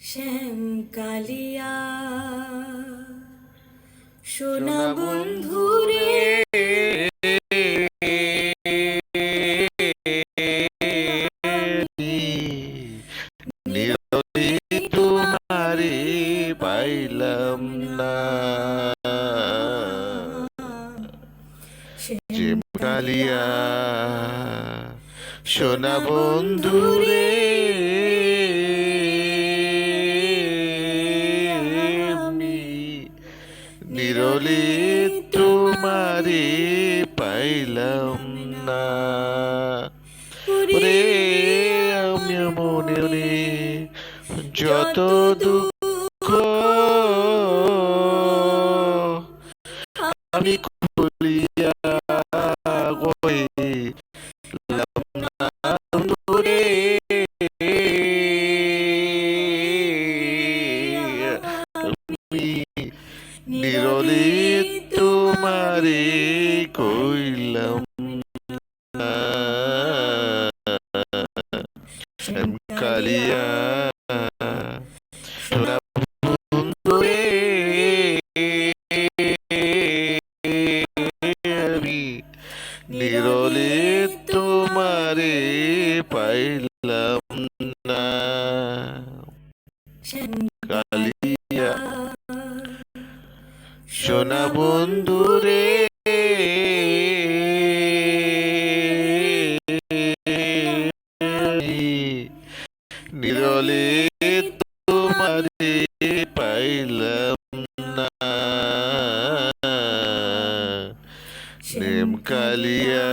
শ্যাম কালিয়া সোনা বন্ধুরে নিরলি তোমারে পাইলাম না। শ্যাম কালিয়া সোনা বন্ধুরে নিরলি তোমারে পাইলাম না। ওরে আমি মনে যত দুঃখ আমি খুলিয়া গইলাম না দূরে। নিরলি তোমারে কইলাম না। শ্যাম কালিয়া সোনা বন্ধুরে আমি নিরলি তোমারে পাইলাম না। কালিয়া সোনা বন্ধুরে নিরলি তোমারে পাইলাম না। শ্যাম কালিয়া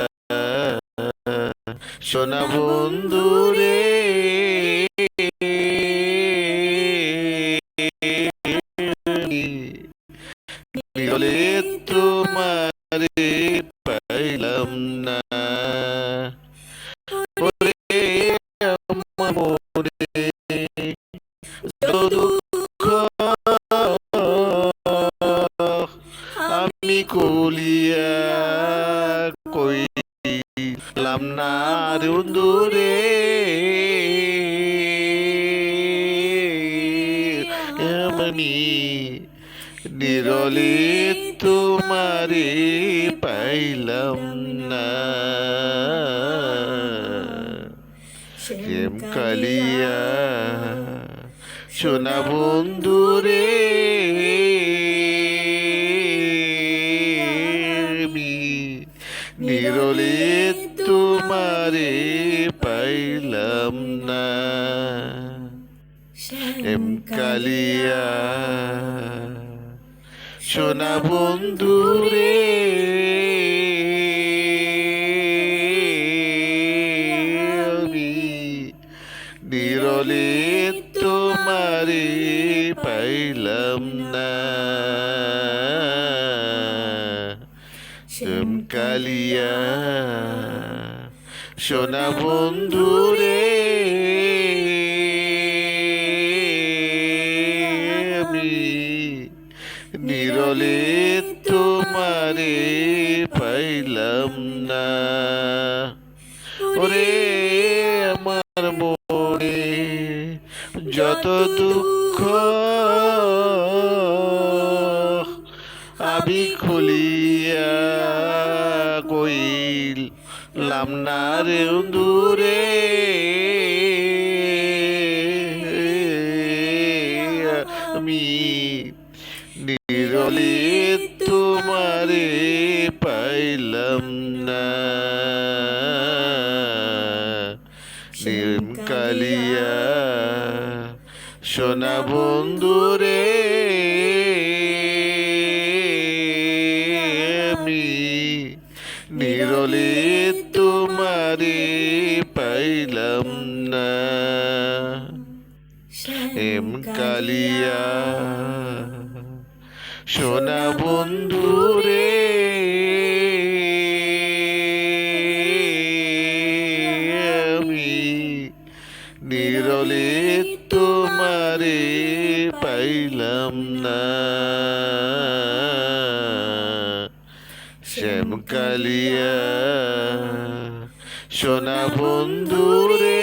সোনা বন্ধুরে নিরলি তোমারে পাইলাম না। ওরে আমার মনে যত দুঃখ আমি কলিয়া কইলাম না দূরে। আমি নিরলি তোমারে পাইলাম না। শ্যাম কালিয়া সোনা বন্ধুরে নিরলি তোমারে পাইলাম না। শ্যাম কালিয়া সোনা বন্ধুরে আমি নিরলি তোমারে পাইলাম না। শ্যাম কালিয়া সোনা বন্ধুরে আমি নিরলি তোমারে পাইলাম না। ওরে আমার মনে যত দুঃখ আমি খুলিয়া কইলাম না রে দূরে। আমি নিরলি তোমারে পাইলাম না। শ্যাম কালিয়া সোনা বন্ধুরে আমি নিরলি তোমারে পাইলাম না। শ্যাম কালিয়া সোনা বন্ধুরে আমি নিরলি তোমারে পাইলাম না। শ্যাম কালিয়া সোনা বন্ধুরে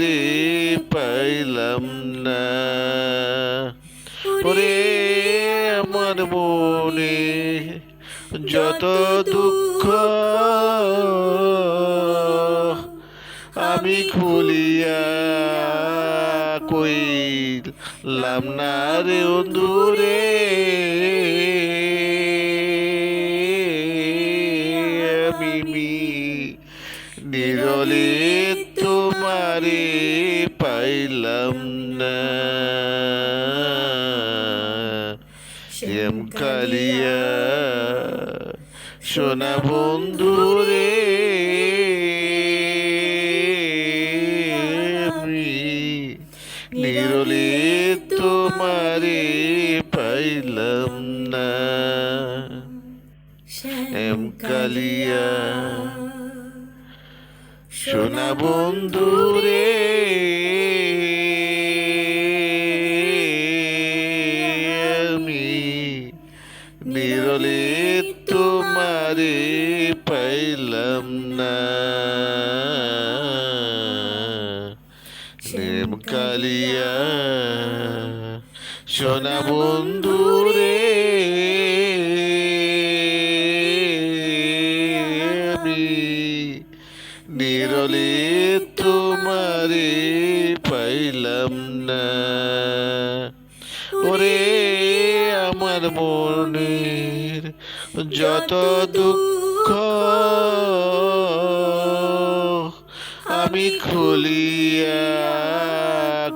তোমারে পাইলাম না। ওরে আমার মনে যত দুঃখ আমি খুলিয়া কইলাম না রে বন্ধুরে, আমি নিরলে তোমারে পাইলাম না। শ্যাম কালিয়া সোনা বন্ধুরে, আমি নিরলে তোমারে পাইলাম না। শ্যাম কালিয়া সোনা বন্ধুরে, আমি নিরলে তোমারে পাইলাম না। শ্যাম কালিয়া সোনা বন্ধুরে, আমি নিরলে তোমারে পাইলাম না। ওরে আমার মনের যত দুঃখ আমি খুলিয়া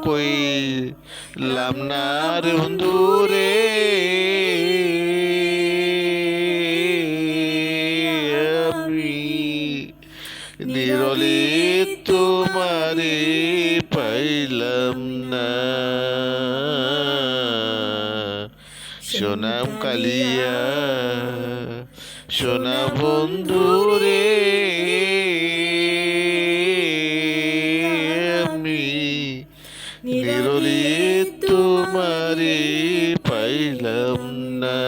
কইলাম না রে বন্ধুরে, আমি নিরলে তোমারে পাইলাম না। সোনাম কালিয়া সোনা বন্ধুরে, আমি নিরলে তোমারে পাইলাম না।